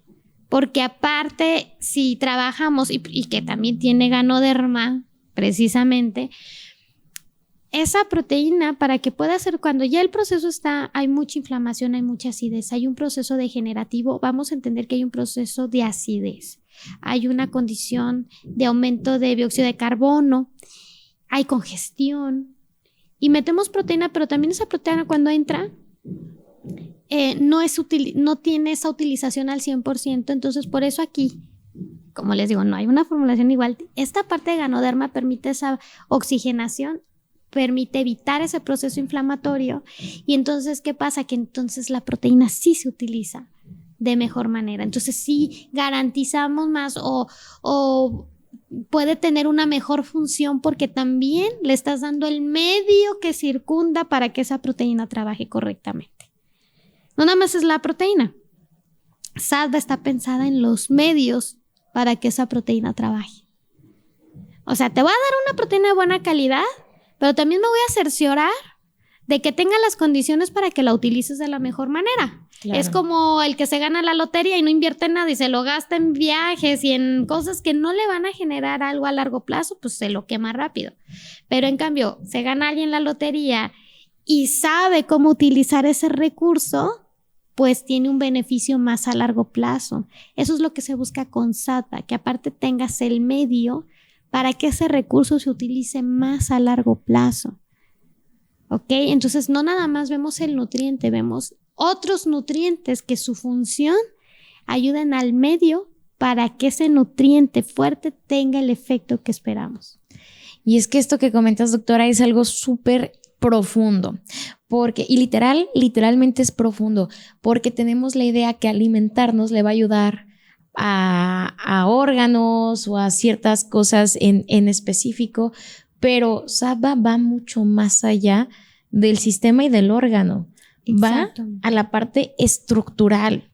Porque aparte, si trabajamos, y que también tiene Ganoderma, precisamente, esa proteína, para que pueda ser, cuando ya el proceso hay mucha inflamación, hay mucha acidez, hay un proceso degenerativo, vamos a entender que hay un proceso de acidez, hay una condición de aumento de dióxido de carbono, hay congestión, y metemos proteína, pero también esa proteína cuando entra no tiene esa utilización al 100%, entonces por eso aquí, como les digo, no hay una formulación igual. Esta parte de Ganoderma permite esa oxigenación, permite evitar ese proceso inflamatorio, y entonces, ¿qué pasa? Que entonces la proteína sí se utiliza de mejor manera, entonces sí garantizamos más o puede tener una mejor función porque también le estás dando el medio que circunda para que esa proteína trabaje correctamente. No nada más es la proteína. Sattva está pensada en los medios para que esa proteína trabaje. O sea, te voy a dar una proteína de buena calidad, pero también me voy a cerciorar de que tenga las condiciones para que la utilices de la mejor manera. Claro. Es como el que se gana la lotería y no invierte en nada y se lo gasta en viajes y en cosas que no le van a generar algo a largo plazo, pues se lo quema rápido. Pero en cambio, se gana alguien la lotería y sabe cómo utilizar ese recurso, pues tiene un beneficio más a largo plazo. Eso es lo que se busca con Sattva, que aparte tengas el medio para que ese recurso se utilice más a largo plazo. ¿Ok? Entonces no nada más vemos el nutriente, vemos otros nutrientes que su función ayuden al medio para que ese nutriente fuerte tenga el efecto que esperamos. Y es que esto que comentas, doctora, es algo súper profundo, y literalmente es profundo, porque tenemos la idea que alimentarnos le va a ayudar a órganos o a ciertas cosas en específico, pero Sattva va mucho más allá del sistema y del órgano. Exacto. Va a la parte estructural.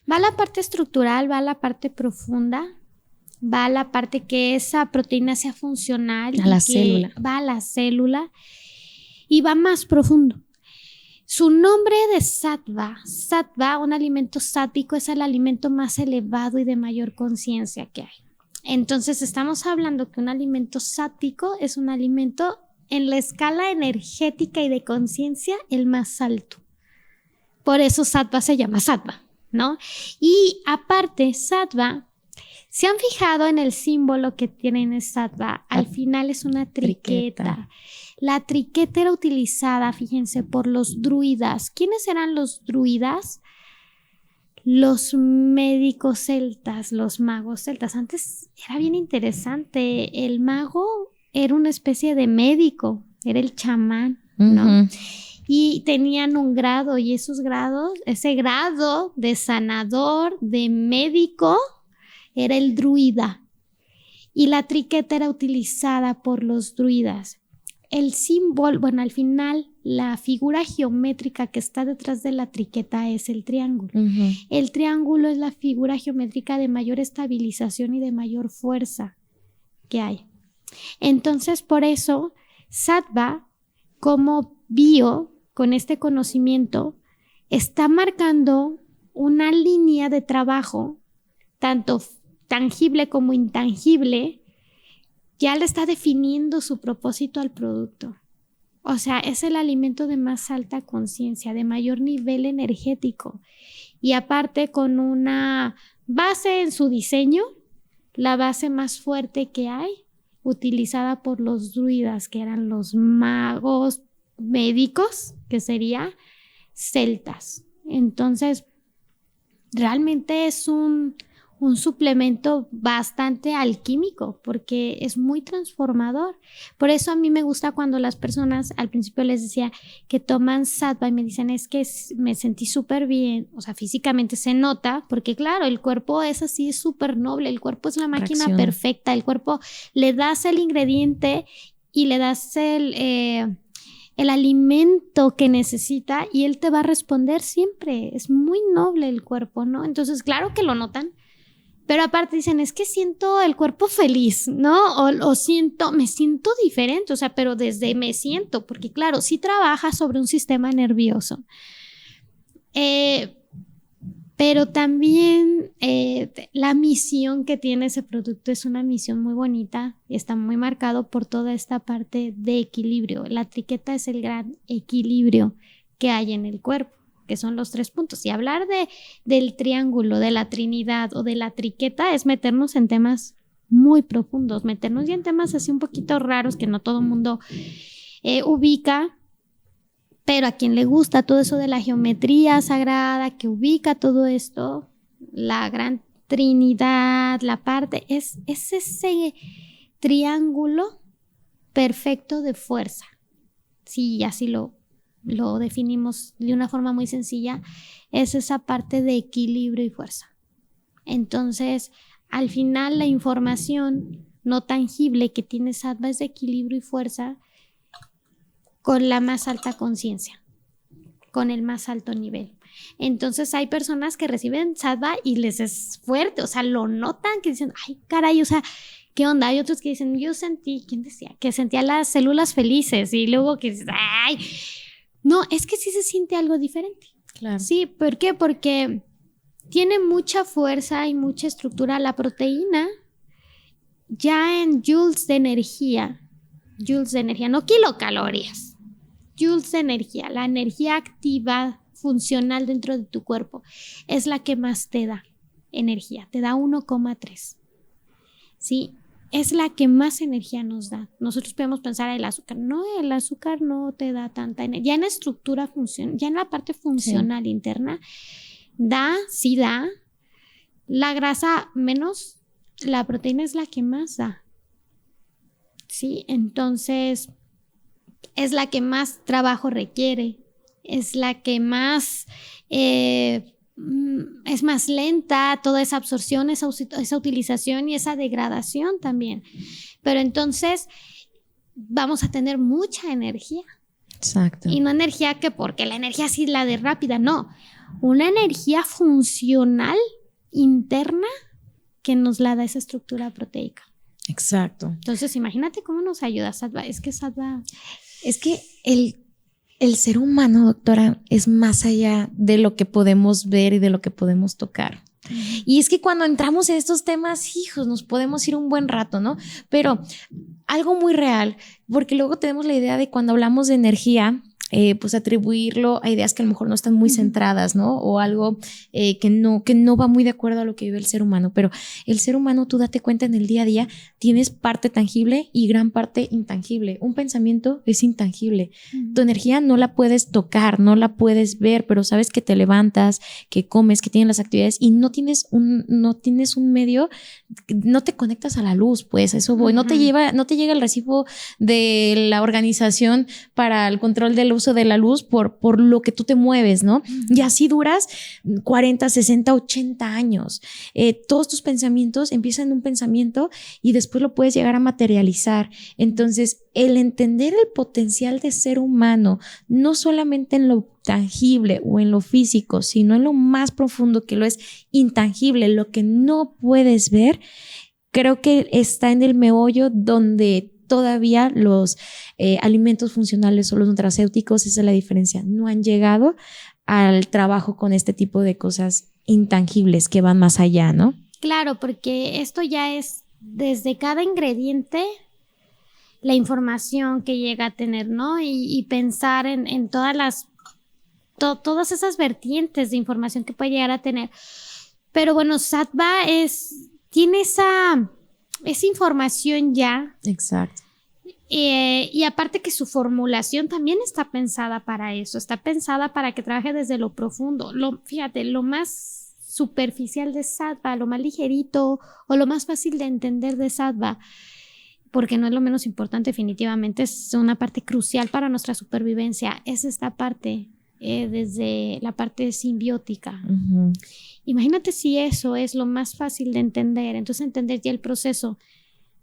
Va a la parte estructural, va a la parte profunda, va a la parte que esa proteína sea funcional. A la célula. Va a la célula y va más profundo. Su nombre de Sattva, un alimento sátvico, es el alimento más elevado y de mayor conciencia que hay. Entonces estamos hablando que un alimento sátvico es un alimento en la escala energética y de conciencia el más alto. Por eso sattva se llama sattva, ¿no? Y aparte, sattva, ¿se han fijado en el símbolo que tienen sattva? Al final es una triqueta. La triqueta era utilizada, fíjense, por los druidas. ¿Quiénes eran los druidas? Los médicos celtas, los magos celtas. Antes era bien interesante. El mago era una especie de médico, era el chamán, ¿no? Y tenían un grado, y esos grados, ese grado de sanador, de médico, era el druida. Y la triqueta era utilizada por los druidas. El símbolo, bueno, al final, la figura geométrica que está detrás de la triqueta es el triángulo. El triángulo es la figura geométrica de mayor estabilización y de mayor fuerza que hay. Entonces, por eso, sattva, como bio, con este conocimiento, está marcando una línea de trabajo, tanto tangible como intangible, ya le está definiendo su propósito al producto. O sea, es el alimento de más alta conciencia, de mayor nivel energético. Y aparte con una base en su diseño, la base más fuerte que hay, utilizada por los druidas, que eran los magos médicos, que sería celtas. Entonces, realmente es un suplemento bastante alquímico porque es muy transformador. Por eso a mí me gusta cuando las personas, al principio les decía que toman sattva y me dicen es que me sentí súper bien, o sea, físicamente se nota, porque claro, el cuerpo es así, es súper noble, el cuerpo es la máquina perfecta, el cuerpo le das el ingrediente y le das el alimento que necesita y él te va a responder siempre. Es muy noble el cuerpo, ¿no? Entonces, claro que lo notan. Pero aparte dicen, es que siento el cuerpo feliz, ¿no? O me siento diferente, o sea, pero desde me siento, porque claro, sí trabaja sobre un sistema nervioso. Pero también la misión que tiene ese producto es una misión muy bonita, está muy marcado por toda esta parte de equilibrio. La triqueta es el gran equilibrio que hay en el cuerpo, que son los 3 puntos. Y hablar del triángulo, de la trinidad o de la triqueta es meternos en temas muy profundos, meternos ya en temas así un poquito raros que no todo el mundo ubica, pero a quien le gusta todo eso de la geometría sagrada, que ubica todo esto, la gran trinidad, la parte, es ese triángulo perfecto de fuerza. Sí, así lo definimos de una forma muy sencilla, es esa parte de equilibrio y fuerza. Entonces, al final la información no tangible que tiene sattva es de equilibrio y fuerza con la más alta conciencia, con el más alto nivel. Entonces hay personas que reciben sattva y les es fuerte, o sea, lo notan, que dicen, ay, caray, o sea, ¿qué onda? Hay otros que dicen, yo sentí, ¿quién decía? Que sentía las células felices y luego que dices, ay, no, es que sí se siente algo diferente. Claro. Sí, ¿por qué? Porque tiene mucha fuerza y mucha estructura la proteína ya en joules de energía, no kilocalorías, joules de energía, la energía activa funcional dentro de tu cuerpo es la que más te da energía, te da 1,3. ¿Sí? Es la que más energía nos da. Nosotros podemos pensar el azúcar. No, el azúcar no te da tanta energía. Ya en la estructura ya en la parte funcional interna, sí da. La grasa menos, la proteína es la que más da. Sí, entonces es la que más trabajo requiere. Es la que más es más lenta, toda esa absorción, esa utilización y esa degradación también. Pero entonces vamos a tener mucha energía. Exacto. Y no energía que porque la energía sí la de rápida, no. Una energía funcional interna que nos la da esa estructura proteica. Exacto. Entonces imagínate cómo nos ayuda sattva. Es que el ser humano, doctora, es más allá de lo que podemos ver y de lo que podemos tocar. Y es que cuando entramos en estos temas, hijos, nos podemos ir un buen rato, ¿no? Pero algo muy real, porque luego tenemos la idea de cuando hablamos de energía, pues atribuirlo a ideas que a lo mejor no están muy centradas, ¿no? O algo que no va muy de acuerdo a lo que vive el ser humano. Pero el ser humano, tú date cuenta, en el día a día tienes parte tangible y gran parte intangible. Un pensamiento es intangible. Tu energía no la puedes tocar, no la puedes ver, pero sabes que te levantas, que comes, que tienes las actividades y no tienes un medio, no te conectas a la luz, pues a eso voy. No te llega el recibo de la organización para el control del uso de la luz por lo que tú te mueves, ¿no? Y así duras 40, 60, 80 años. Todos tus pensamientos empiezan en un pensamiento y después lo puedes llegar a materializar. Entonces, el entender el potencial de ser humano, no solamente en lo tangible o en lo físico, sino en lo más profundo, que lo es intangible, lo que no puedes ver, creo que está en el meollo donde todavía los alimentos funcionales o los nutracéuticos, esa es la diferencia, no han llegado al trabajo con este tipo de cosas intangibles que van más allá, ¿no? Claro, porque esto ya es desde cada ingrediente, la información que llega a tener, ¿no? Y pensar en todas todas esas vertientes de información que puede llegar a tener. Pero bueno, Sattva tiene esa información ya. Exacto. Y aparte que su formulación también está pensada para eso, está pensada para que trabaje desde lo profundo. Fíjate, lo más superficial de Sattva, lo más ligerito o lo más fácil de entender de Sattva, porque no es lo menos importante, definitivamente es una parte crucial para nuestra supervivencia, es esta parte, desde la parte simbiótica. Uh-huh. Imagínate si eso es lo más fácil de entender, entonces entender ya el proceso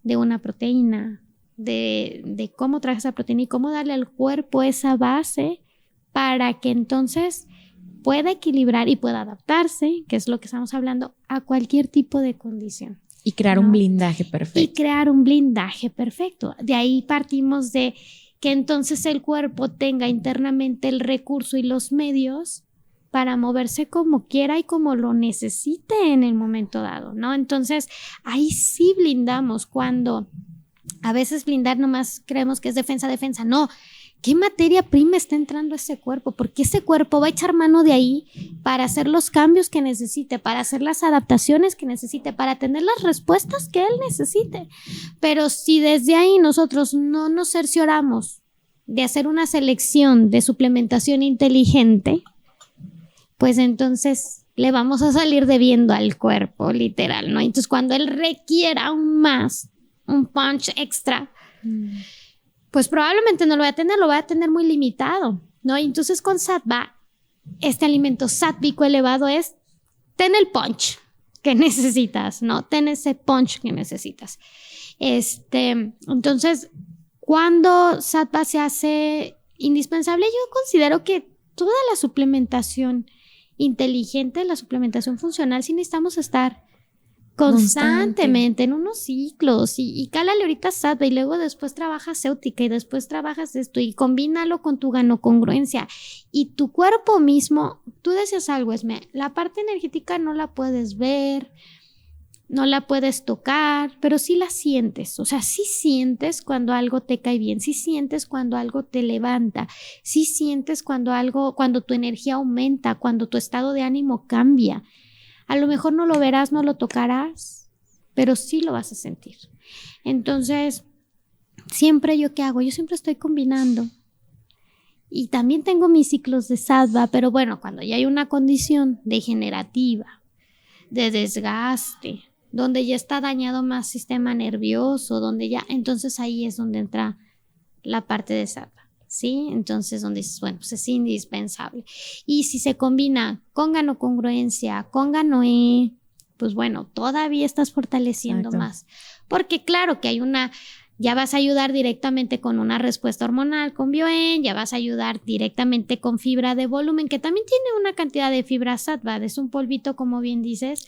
de una proteína, de cómo trae esa proteína y cómo darle al cuerpo esa base para que entonces pueda equilibrar y pueda adaptarse, que es lo que estamos hablando, a cualquier tipo de condición. Y crear un blindaje perfecto. Y crear un blindaje perfecto. De ahí partimos de que entonces el cuerpo tenga internamente el recurso y los medios para moverse como quiera y como lo necesite en el momento dado, ¿no? Entonces, ahí sí blindamos. Cuando a veces blindar nomás creemos que es defensa. No, ¿qué materia prima está entrando a ese cuerpo? Porque ese cuerpo va a echar mano de ahí para hacer los cambios que necesite, para hacer las adaptaciones que necesite, para tener las respuestas que él necesite. Pero si desde ahí nosotros no nos cercioramos de hacer una selección de suplementación inteligente, pues entonces le vamos a salir debiendo al cuerpo, literal, ¿no? Entonces, cuando él requiera aún más, un punch extra, pues probablemente no lo va a tener, lo va a tener muy limitado, ¿no? Y entonces con Sattva, este alimento sátvico elevado es, ten el punch que necesitas, ¿no? Ten ese punch que necesitas. Entonces, cuando Sattva se hace indispensable, yo considero que toda la suplementación inteligente, la suplementación funcional, sí necesitamos estar constantemente en unos ciclos y cálale ahorita Sattva y luego después trabajas éutica y después trabajas esto y combínalo con tu ganocongruencia y tu cuerpo mismo. Tú decías algo, Esme, la parte energética no la puedes ver, no la puedes tocar, pero sí la sientes, o sea, sí sientes cuando algo te cae bien, sí sientes cuando algo te levanta, sí sientes cuando tu energía aumenta, cuando tu estado de ánimo cambia. A lo mejor no lo verás, no lo tocarás, pero sí lo vas a sentir. Entonces, siempre ¿qué hago? Yo siempre estoy combinando. Y también tengo mis ciclos de Sattva, pero bueno, cuando ya hay una condición degenerativa, de desgaste, donde ya está dañado más sistema nervioso, entonces ahí es donde entra la parte de Sattva. ¿Sí? Entonces, donde dices, bueno, pues es indispensable. Y si se combina con ganocongruencia, con ganoé, pues bueno, todavía estás fortaleciendo más. Porque claro que ya vas a ayudar directamente con una respuesta hormonal con Bioen, ya vas a ayudar directamente con fibra de volumen, que también tiene una cantidad de fibra Sattva, es un polvito, como bien dices,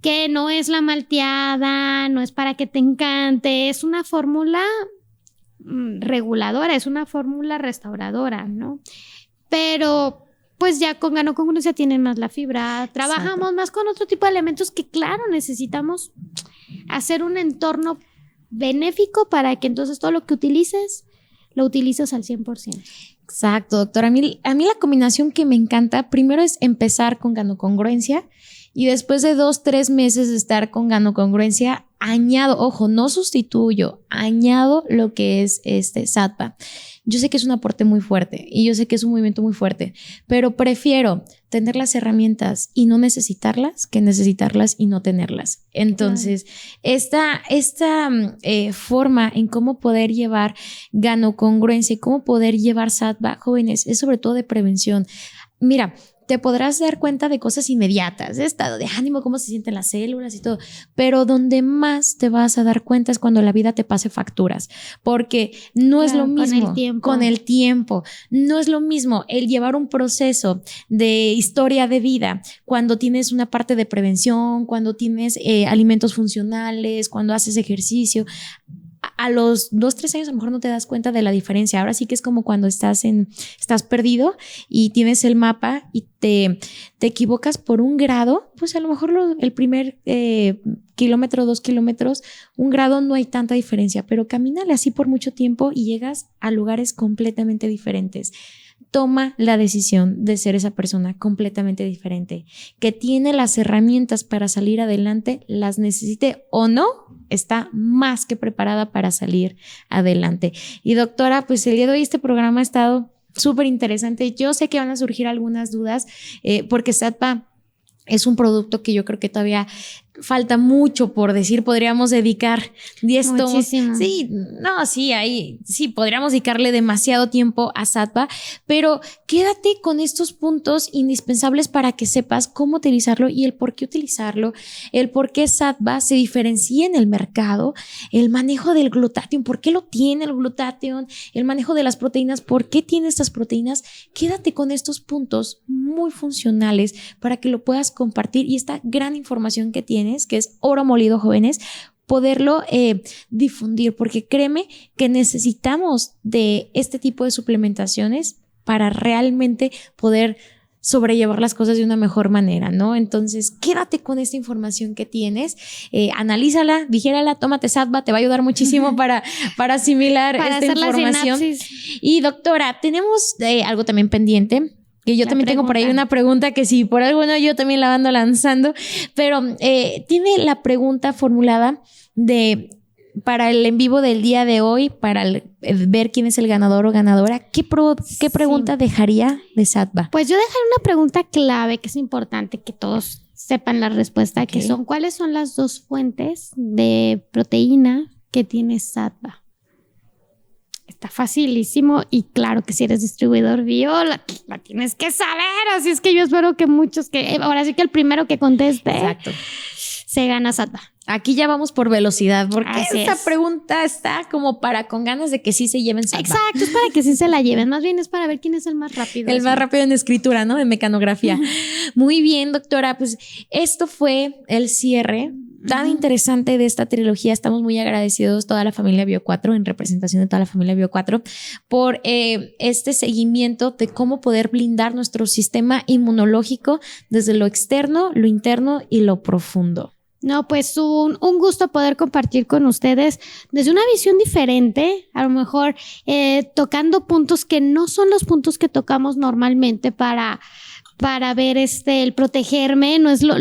que no es la malteada, no es para que te encante, es una fórmula reguladora, es una fórmula restauradora, ¿no? Pero pues ya con ganocongruencia tienen más la fibra, trabajamos más con otro tipo de elementos que claro, necesitamos hacer un entorno benéfico para que entonces todo lo que utilices, lo utilices al 100%. Exacto, doctora. A mí la combinación que me encanta, primero es empezar con ganocongruencia y después de 2-3 meses de estar con ganocongruencia, añado, ojo, no sustituyo, añado lo que es Sattva. Yo sé que es un aporte muy fuerte y yo sé que es un movimiento muy fuerte, pero prefiero tener las herramientas y no necesitarlas que necesitarlas y no tenerlas. Entonces, esta forma en cómo poder llevar ganocongruencia y cómo poder llevar Sattva, jóvenes, es sobre todo de prevención. Mira, te podrás dar cuenta de cosas inmediatas, de estado de ánimo, cómo se sienten las células y todo, pero donde más te vas a dar cuenta es cuando la vida te pase facturas, porque no es lo mismo con el tiempo, no es lo mismo el llevar un proceso de historia de vida cuando tienes una parte de prevención, cuando tienes alimentos funcionales, cuando haces ejercicio. A los 2-3 años a lo mejor no te das cuenta de la diferencia. Ahora sí que es como cuando estás perdido y tienes el mapa y te equivocas por 1 grado, pues a lo mejor el primer kilómetro, 2 kilómetros, 1 grado no hay tanta diferencia, pero camínale así por mucho tiempo y llegas a lugares completamente diferentes. Toma la decisión de ser esa persona completamente diferente, que tiene las herramientas para salir adelante, las necesite o no, está más que preparada para salir adelante. Y doctora, pues el día de hoy este programa ha estado súper interesante. Yo sé que van a surgir algunas dudas porque Sattva es un producto que yo creo que todavía falta mucho por decir, podríamos dedicar 10 tomos. Sí, no, sí, podríamos dedicarle demasiado tiempo a Sattva, pero quédate con estos puntos indispensables para que sepas cómo utilizarlo y el por qué utilizarlo, el por qué Sattva se diferencia en el mercado, el manejo del glutatión, por qué lo tiene el glutatión, el manejo de las proteínas, por qué tiene estas proteínas. Quédate con estos puntos muy funcionales para que lo puedas compartir y esta gran información que tienes, que es oro molido, jóvenes, poderlo difundir, porque créeme que necesitamos de este tipo de suplementaciones para realmente poder sobrellevar las cosas de una mejor manera, ¿no? Entonces, quédate con esta información que tienes, analízala, digérala, tómate Sattva, te va a ayudar muchísimo para asimilar esta información. Y doctora, tenemos algo también pendiente, que yo también tengo por ahí una pregunta que si por algo no, yo también la ando lanzando, pero tiene la pregunta formulada para el en vivo del día de hoy, para ver quién es el ganador o ganadora. ¿Qué pregunta dejaría de Sattva? Pues yo dejaría una pregunta clave que es importante que todos sepan la respuesta, que son ¿cuáles son las 2 fuentes de proteína que tiene Sattva? Está facilísimo y claro que si eres distribuidor bio la tienes que saber, así es que yo espero que muchos ahora sí que el primero que conteste se gana Sattva. Aquí ya vamos por velocidad, porque esta pregunta está como con ganas de que sí se lleven Sattva. Exacto, es para que sí se la lleven, más bien es para ver quién es el más rápido. El más rápido en escritura, ¿no? En mecanografía. Muy bien, doctora, pues esto fue el cierre tan interesante de esta trilogía. Estamos muy agradecidos toda la familia Bio 4, en representación de toda la familia Bio 4, por este seguimiento de cómo poder blindar nuestro sistema inmunológico desde lo externo, lo interno y lo profundo. No, pues un gusto poder compartir con ustedes desde una visión diferente, a lo mejor tocando puntos que no son los puntos que tocamos normalmente para ver el protegerme, no es lo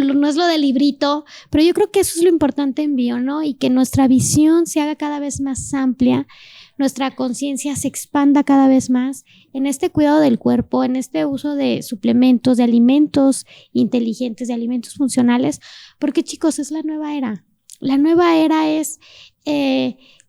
del librito, pero yo creo que eso es lo importante en bio, ¿no? Y que nuestra visión se haga cada vez más amplia, nuestra conciencia se expanda cada vez más en este cuidado del cuerpo, en este uso de suplementos, de alimentos inteligentes, de alimentos funcionales, porque chicos, es la nueva era. La nueva era es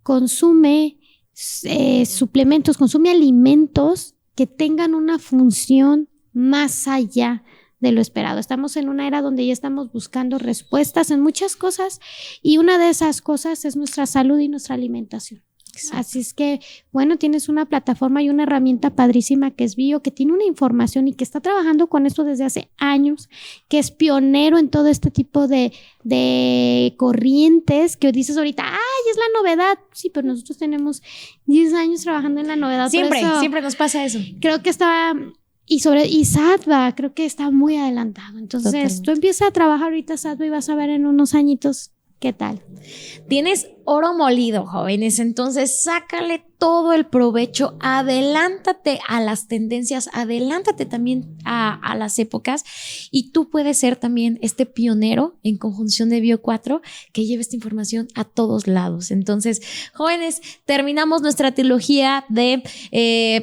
consume suplementos, consume alimentos que tengan una función más allá de lo esperado. Estamos en una era donde ya estamos buscando respuestas en muchas cosas y una de esas cosas es nuestra salud y nuestra alimentación. Exacto. Así es que, bueno, tienes una plataforma y una herramienta padrísima que es Bio, que tiene una información y que está trabajando con esto desde hace años, que es pionero en todo este tipo de corrientes que dices ahorita, ¡ay, es la novedad! Sí, pero nosotros tenemos 10 años trabajando en la novedad. Siempre nos pasa eso. Creo que Y Sattva, creo que está muy adelantado. Entonces, Totalmente. tú empiezas a trabajar ahorita Sattva y vas a ver en unos añitos qué tal. Tienes oro molido, jóvenes, entonces sácale todo el provecho, adelántate a las tendencias, adelántate también a las épocas y tú puedes ser también este pionero en conjunción de Bio 4 que lleve esta información a todos lados. Entonces, jóvenes, terminamos nuestra trilogía de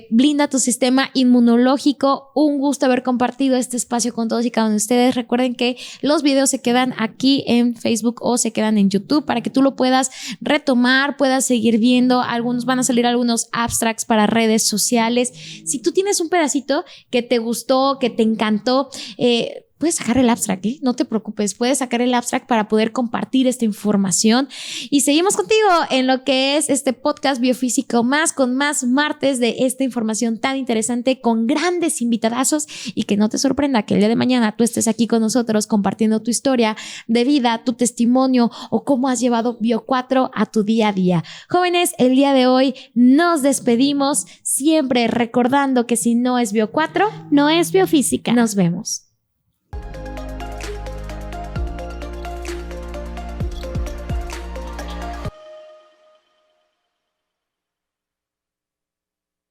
Blinda tu sistema inmunológico. Un gusto haber compartido este espacio con todos y cada uno de ustedes. Recuerden que los videos se quedan aquí en Facebook o se quedan en YouTube para que tú lo puedas retomar, puedas seguir viendo. Algunos van a salir algunos abstracts para redes sociales. Si tú tienes un pedacito que te gustó, que te encantó, puedes sacar el abstract, ¿eh? No te preocupes, puedes sacar el abstract para poder compartir esta información. Y seguimos contigo en lo que es este podcast Biofísico Más, con más martes de esta información tan interesante, con grandes invitadazos, y que no te sorprenda que el día de mañana tú estés aquí con nosotros compartiendo tu historia de vida, tu testimonio o cómo has llevado Bio 4 a tu día a día. Jóvenes, el día de hoy nos despedimos, siempre recordando que si no es Bio 4, No es biofísica. nos vemos.